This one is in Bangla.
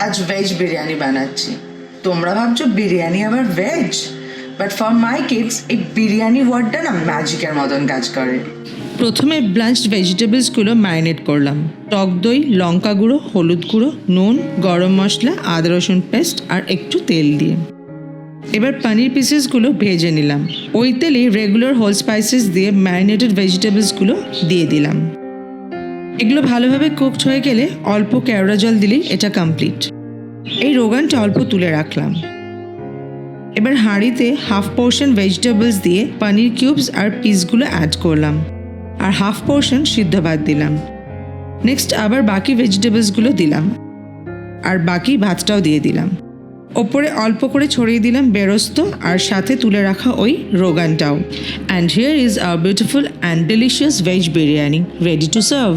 আজ ভেজ বিরিয়ানি বানাচ্ছি। তোমরা ভাবছো বিরিয়ানি আবার veg, but for my kids এই বিরিয়ানি ওয়ার্ডটা না ম্যাজিকের মতন কাজ করে। প্রথমে ব্লাঞ্চড ভেজিটেবলসগুলো ম্যারিনেট করলাম। টক দই, লঙ্কা গুঁড়ো, হলুদ গুঁড়ো, নুন, গরম মশলা, আদা রসুন পেস্ট আর একটু তেল দিয়ে। এবার পনির পিসেসগুলো ভেজে নিলাম। ওই তেলে রেগুলার হোল স্পাইসেস দিয়ে ম্যারিনেটেড ভেজিটেবলসগুলো দিয়ে দিলাম। এগুলো ভালোভাবে কুকড হয়ে গেলে অল্প কেওড়া জল দিলেই এটা কমপ্লিট। এই রোগানটা অল্প তুলে রাখলাম। এবার হাঁড়িতে হাফ পোর্শন ভেজিটেবলস দিয়ে পনির কিউবস আর পিসগুলো অ্যাড করলাম, আর হাফ পোর্শন সিদ্ধ ভাত দিলাম। নেক্সট আবার বাকি ভেজিটেবলসগুলো দিলাম, আর বাকি ভাতটাও দিয়ে দিলাম। ওপরে অল্প করে ছড়িয়ে দিলাম বেরস্ত, আর সাথে তুলে রাখা ওই রোগানটাও। And here is our beautiful and delicious veg biryani ready to serve.